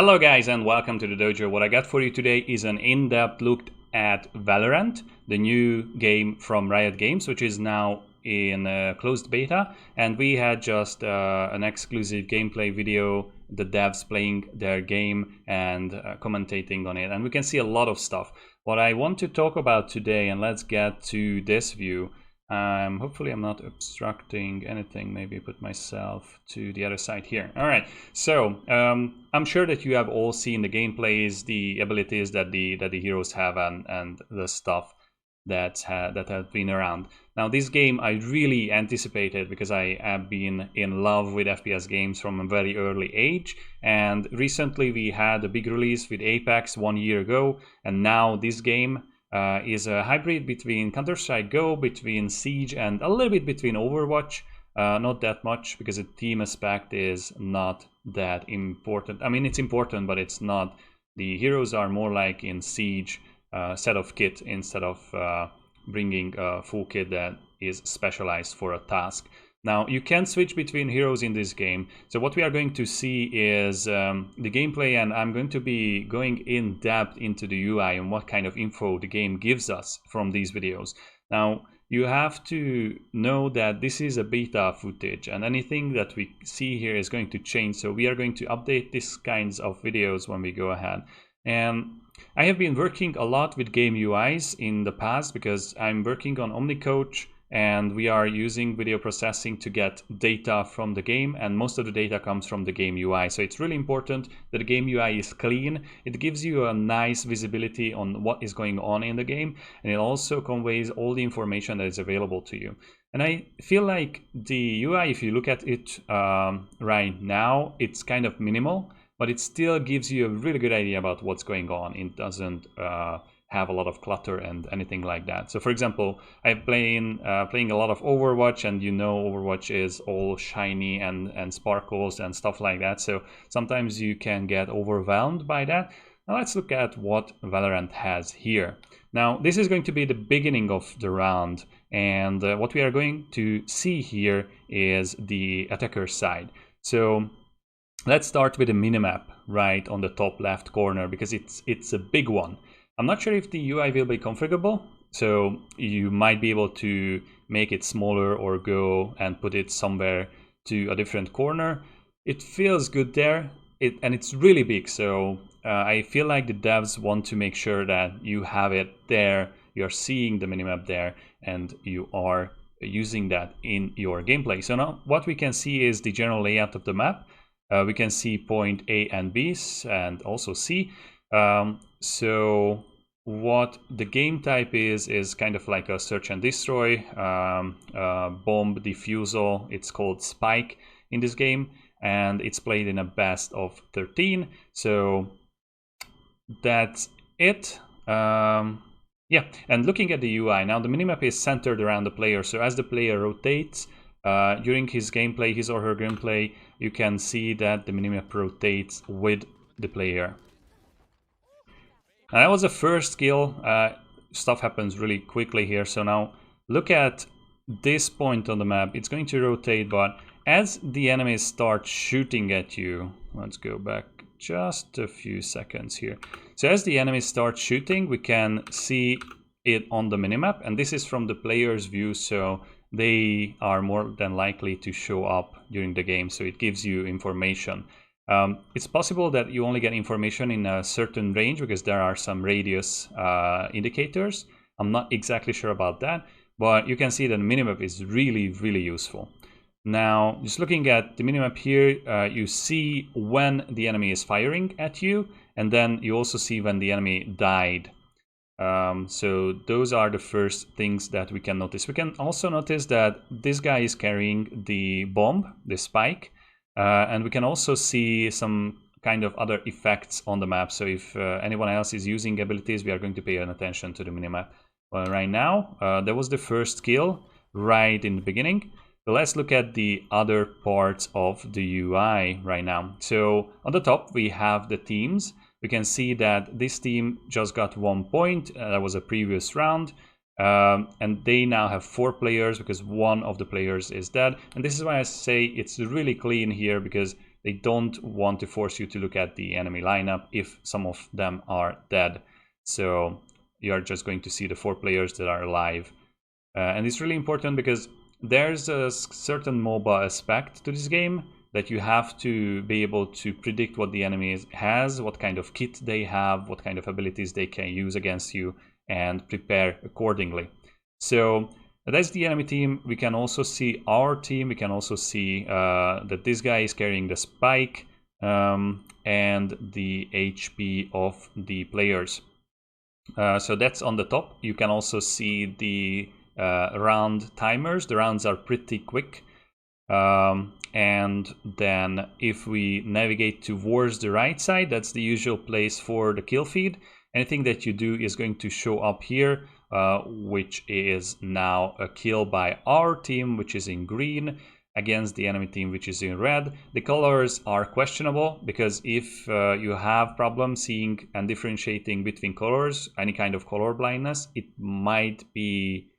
Hello guys and welcome to the Dojo. What I got for you today is an in-depth look at Valorant, the new game from Riot Games, which is now in closed beta, and we had just an exclusive gameplay video, the devs playing their game and commentating on it, and we can see a lot of stuff. What I want to talk about today, and let's get to this view. Hopefully I'm not obstructing anything. Maybe put myself to the other side here. All right, so I'm sure that you have all seen the gameplays, the abilities that the heroes have, and the stuff that have been around. Now this game I really anticipated because I have been in love with FPS games from a very early age, and recently we had a big release with Apex 1 year ago, and now this game is a hybrid between Counter-Strike Go, between Siege, and a little bit between Overwatch. Not that much, because the team aspect is not that important. I mean, it's important, but it's not. The heroes are more like in Siege, set of kit instead of bringing a full kit that is specialized for a task. Now, you can switch between heroes in this game. So what we are going to see is the gameplay, and I'm going to be going in depth into the UI and what kind of info the game gives us from these videos. Now, you have to know that this is a beta footage, and anything that we see here is going to change. So we are going to update these kinds of videos when we go ahead. And I have been working a lot with game UIs in the past because I'm working on OmniCoach, and we are using video processing to get data from the game, and most of the data comes from the game UI. So it's really important that the game UI is clean. It gives you a nice visibility on what is going on in the game, and it also conveys all the information that is available to you. And I feel like the UI, if you look at it right now, it's kind of minimal, but it still gives you a really good idea about what's going on. It doesn't have a lot of clutter and anything like that. So for example, I'm playing a lot of Overwatch, and you know Overwatch is all shiny and sparkles and stuff like that. So sometimes you can get overwhelmed by that. Now let's look at what Valorant has here. Now this is going to be the beginning of the round, and what we are going to see here is the attacker side. So let's start with the minimap right on the top left corner, because it's a big one. I'm not sure if the UI will be configurable, so you might be able to make it smaller or go and put it somewhere to a different corner. It feels good there, and it's really big, so I feel like the devs want to make sure that you have it there, you're seeing the minimap there, and you are using that in your gameplay. So now what we can see is the general layout of the map. We can see point A and B, and also C. So what the game type is kind of like a search and destroy, bomb defusal. It's called Spike in this game, and it's played in a best of 13. So that's it. Yeah, and looking at the UI now, the minimap is centered around the player. So as the player rotates during his gameplay, his or her gameplay, you can see that the minimap rotates with the player. And that was the first skill. Stuff happens really quickly here. So now look at this point on the map. It's going to rotate, but as the enemies start shooting at you, let's go back just a few seconds here. So as the enemies start shooting, we can see it on the minimap, and this is from the player's view, so they are more than likely to show up during the game, so it gives you information. It's possible that you only get information in a certain range because there are some radius indicators. I'm not exactly sure about that, but you can see that the minimap is really, really useful. Now, just looking at the minimap here, you see when the enemy is firing at you, and then you also see when the enemy died. So those are the first things that we can notice. We can also notice that this guy is carrying the bomb, the spike, and we can also see some kind of other effects on the map. So if anyone else is using abilities, we are going to pay attention to the minimap. Right now, that was the first skill right in the beginning. So let's look at the other parts of the UI right now. So on the top, we have the teams. We can see that this team just got 1 point. That was a previous round. And they now have 4 players because one of the players is dead. And this is why I say it's really clean here, because they don't want to force you to look at the enemy lineup if some of them are dead. So you're just going to see the 4 players that are alive. And it's really important because there's a certain MOBA aspect to this game that you have to be able to predict what the enemy has, what kind of kit they have, what kind of abilities they can use against you, and prepare accordingly. So that's the enemy team. We can also see our team. We can also see that this guy is carrying the spike and the HP of the players. So that's on the top. You can also see the round timers. The rounds are pretty quick. And then if we navigate towards the right side, that's the usual place for the kill feed. Anything that you do is going to show up here, which is now a kill by our team, which is in green, against the enemy team, which is in red. The colors are questionable because if you have problems seeing and differentiating between colors, any kind of color blindness, it might be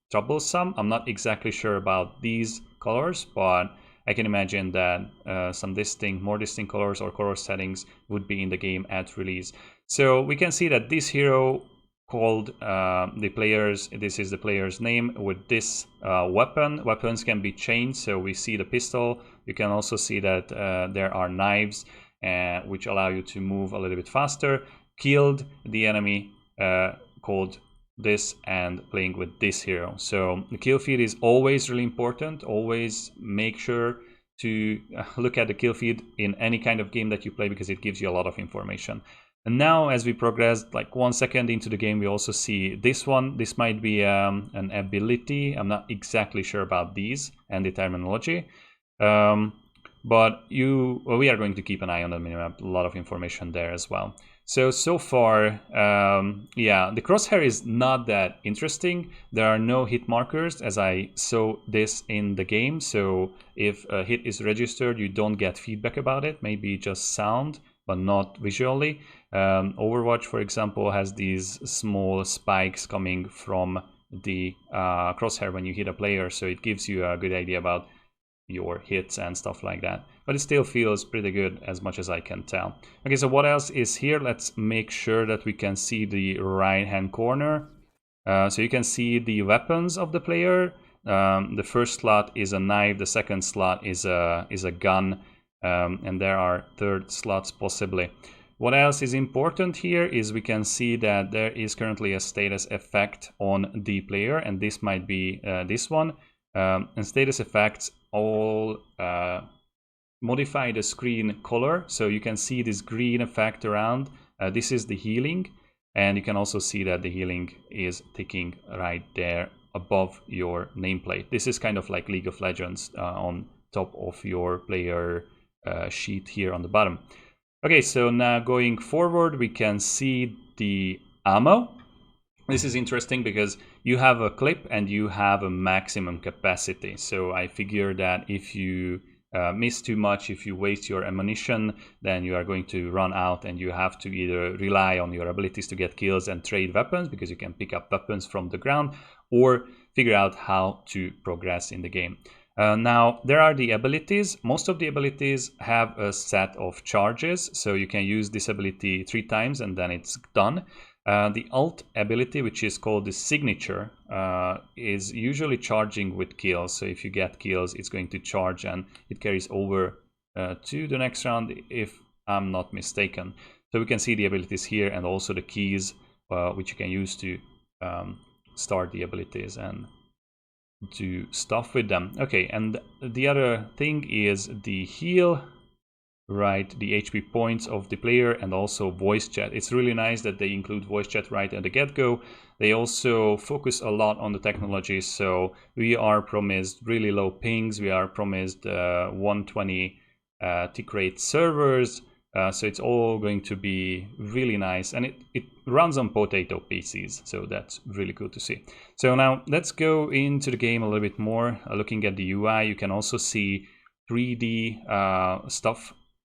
troublesome. I'm not exactly sure about these colors, but I can imagine that some more distinct colors or color settings would be in the game at release. So we can see that this hero called this is the player's name with this weapon. Weapons can be changed, so we see the pistol. You can also see that there are knives which allow you to move a little bit faster. Killed the enemy called this and playing with this hero. So the kill feed is always really important. Always make sure to look at the kill feed in any kind of game that you play because it gives you a lot of information. And now as we progress like 1 second into the game, we also see this one. This might be an ability. I'm not exactly sure about these and the terminology. But we are going to keep an eye on the minimap. A lot of information there as well. So far, yeah, the crosshair is not that interesting. There are no hit markers as I saw this in the game. So if a hit is registered, you don't get feedback about it, maybe just sound, but not visually. Overwatch, for example, has these small spikes coming from the crosshair when you hit a player. So it gives you a good idea about your hits and stuff like that, but it still feels pretty good as much as I can tell. Okay, so what else is here? Let's make sure that we can see the right hand corner. So you can see the weapons of the player. The first slot is a knife, the second slot is a gun, and there are third slots possibly. What else is important here is we can see that there is currently a status effect on the player, and this might be this one. And status effects all modify the screen color, so you can see this green effect around. This is the healing, and you can also see that the healing is ticking right there above your nameplate. This is kind of like League of Legends on top of your player sheet here on the bottom. Okay, so now going forward, we can see the ammo. This is interesting because you have a clip and you have a maximum capacity. So I figure that if you miss too much, if you waste your ammunition, then you are going to run out and you have to either rely on your abilities to get kills and trade weapons because you can pick up weapons from the ground, or figure out how to progress in the game. Now, there are the abilities. Most of the abilities have a set of charges, so you can use this ability 3 times and then it's done. The alt ability, which is called the signature, is usually charging with kills. So if you get kills, it's going to charge and it carries over to the next round, if I'm not mistaken. So we can see the abilities here and also the keys, which you can use to start the abilities and do stuff with them. Okay, and the other thing is the heal. Right, the HP points of the player, and also voice chat. It's really nice that they include voice chat right at the get-go. They also focus a lot on the technology, so we are promised really low pings, we are promised 120 tick rate servers, so it's all going to be really nice, and it runs on potato PCs, so that's really cool to see. So now let's go into the game a little bit more. Looking at the UI, you can also see 3D stuff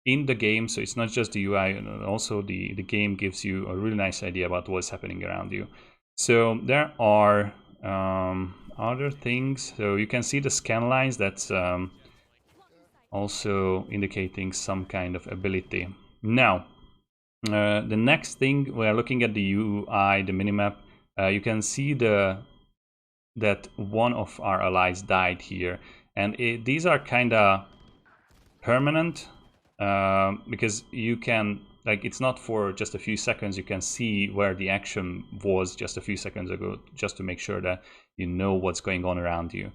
in the game, so it's not just the UI, and also the game gives you a really nice idea about what's happening around you. So there are other things. So you can see the scan lines that's on also indicating some kind of ability. Now, the next thing, we are looking at the UI, the minimap. You can see that one of our allies died here, and these are kind of permanent because you can, like, it's not for just a few seconds. You can see where the action was just a few seconds ago, just to make sure that you know what's going on around you.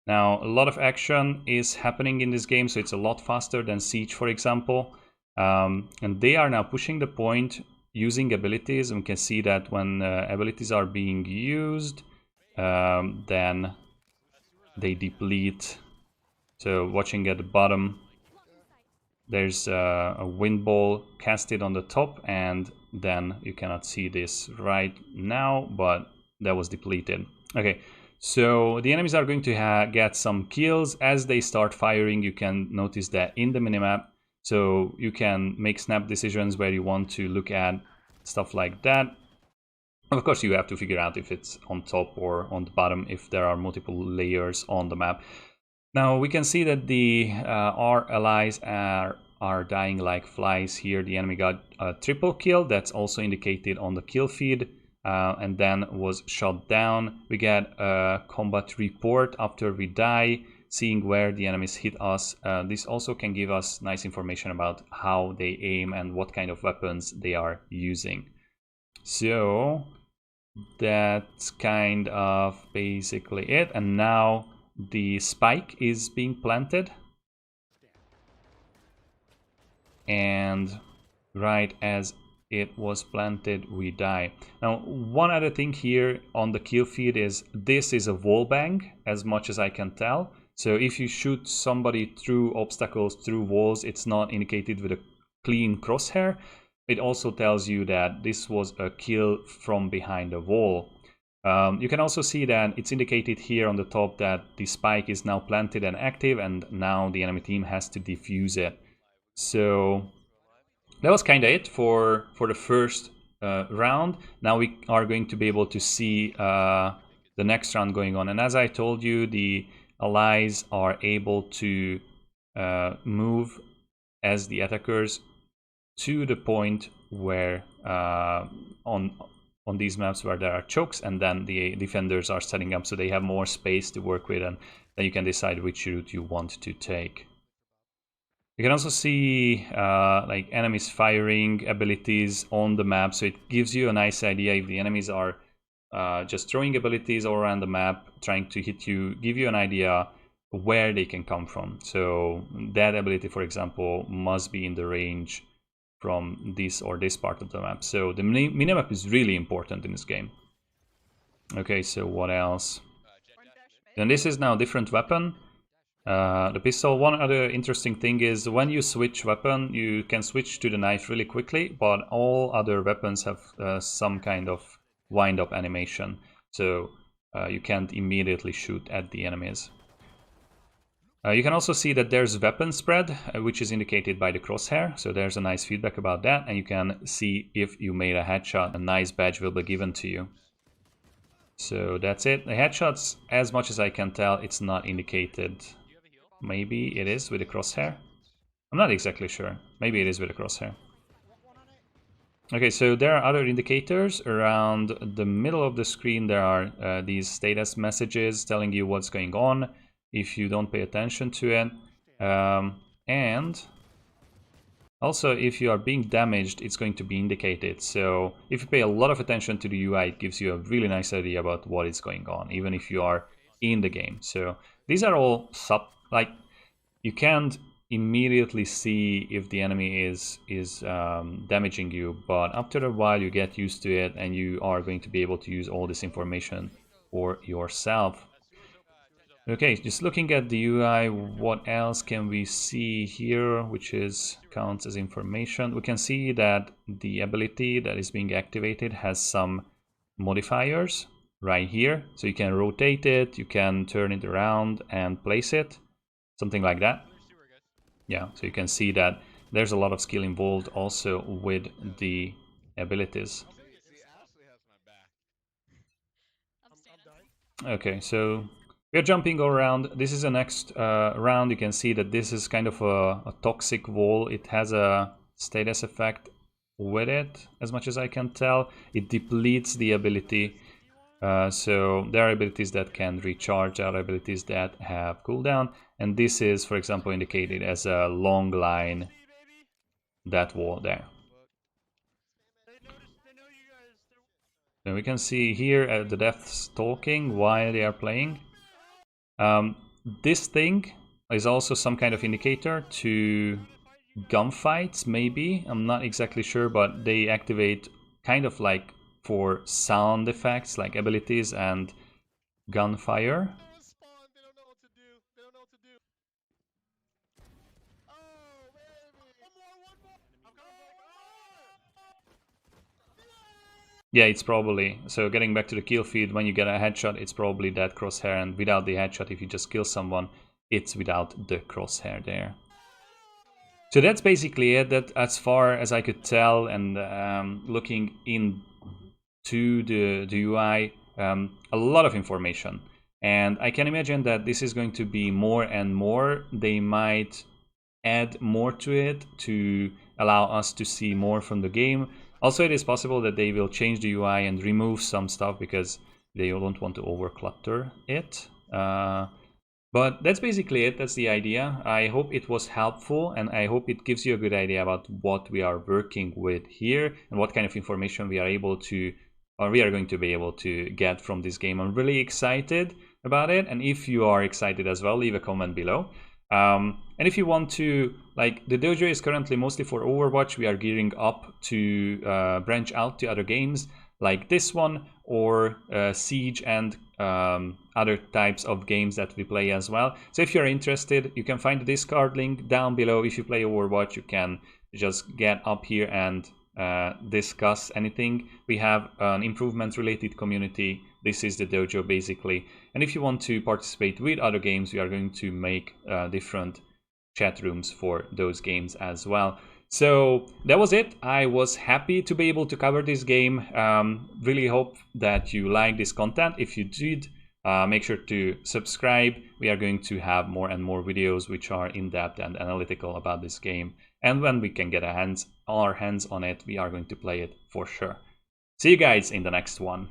Now, a lot of action is happening in this game, so it's a lot faster than Siege, for example. And they are now pushing the point using abilities, and we can see that when abilities are being used, then they deplete. So watching at the bottom, there's a wind ball casted on the top, and then you cannot see this right now, but that was depleted. Okay, so the enemies are going to get some kills. As they start firing, you can notice that in the minimap, so you can make snap decisions where you want to look at stuff like that. Of course, you have to figure out if it's on top or on the bottom, if there are multiple layers on the map. Now we can see that our allies are dying like flies here. The enemy got a triple kill. That's also indicated on the kill feed, and then was shot down. We get a combat report after we die, seeing where the enemies hit us. This also can give us nice information about how they aim and what kind of weapons they are using. So that's kind of basically it. And now the spike is being planted, and right as it was planted, we die. Now, one other thing here on the kill feed is this is a wall bang, as much as I can tell. So if you shoot somebody through obstacles, through walls, it's not indicated with a clean crosshair. It also tells you that this was a kill from behind a wall. You can also see that it's indicated here on the top that the spike is now planted and active, and now the enemy team has to defuse it. So that was kind of it for the first round. Now we are going to be able to see the next round going on. And as I told you, the allies are able to move as the attackers to the point where on these maps where there are chokes, and then the defenders are setting up so they have more space to work with, and then you can decide which route you want to take. You can also see like enemies firing abilities on the map, so it gives you a nice idea if the enemies are just throwing abilities all around the map, trying to hit you, give you an idea where they can come from. So that ability, for example, must be in the range from this or this part of the map. So the minimap is really important in this game. Okay, so what else? Then this is now a different weapon. The pistol. One other interesting thing is when you switch weapon, you can switch to the knife really quickly, but all other weapons have some kind of wind-up animation. So you can't immediately shoot at the enemies. You can also see that there's weapon spread, which is indicated by the crosshair. So there's a nice feedback about that, and you can see if you made a headshot, a nice badge will be given to you. So that's it. The headshots, as much as I can tell, it's not indicated. Maybe it is with the crosshair. I'm not exactly sure. Maybe it is with the crosshair. Okay, so there are other indicators around the middle of the screen. There are these status messages telling you what's going on if you don't pay attention to it. And also, if you are being damaged, it's going to be indicated. So if you pay a lot of attention to the UI, it gives you a really nice idea about what is going on, even if you are in the game. So these are all like you can't immediately see if the enemy is damaging you, but after a while you get used to it, and you are going to be able to use all this information for yourself. Okay, just looking at the UI, what else can we see here, which counts as information? We can see that the ability that is being activated has some modifiers right here. So you can rotate it, you can turn it around and place it, something like that. Yeah, so you can see that there's a lot of skill involved also with the abilities. Okay, so We are jumping all around. This is the next round. You can see that this is kind of a toxic wall. It has a status effect with it, as much as I can tell. It depletes the ability. So there are abilities that can recharge, there are abilities that have cooldown, and this is, for example, indicated as a long line, that wall there. And we can see here the deaths talking while they are playing. This thing is also some kind of indicator to gunfights, maybe. I'm not exactly sure, but they activate kind of like for sound effects, like abilities and gunfire. Yeah, it's probably, so getting back to the kill feed, when you get a headshot, it's probably that crosshair, and without the headshot, if you just kill someone, it's without the crosshair there. So that's basically it, that as far as I could tell, and looking into the UI, a lot of information. And I can imagine that this is going to be more and more. They might add more to it to allow us to see more from the game. Also, it is possible that they will change the UI and remove some stuff because they don't want to overclutter it. But that's basically it. That's the idea. I hope it was helpful, and I hope it gives you a good idea about what we are working with here and what kind of information we are able to, or we are going to be able to get from this game. I'm really excited about it, and if you are excited as well, leave a comment below. And if you want to, like, the dojo is currently mostly for Overwatch. We are gearing up to branch out to other games like this one, or Siege, and other types of games that we play as well. So if you're interested, you can find the Discord link down below. If you play Overwatch, you can just get up here and discuss anything. We have an improvement related community. This is the dojo basically, and if you want to participate with other games, we are going to make different chat rooms for those games as well. So that was it. I was happy to be able to cover this game. Really hope that you like this content. If you did, make sure to subscribe. We are going to have more and more videos which are in-depth and analytical about this game. And when we can get our hands on it, we are going to play it for sure. See you guys in the next one.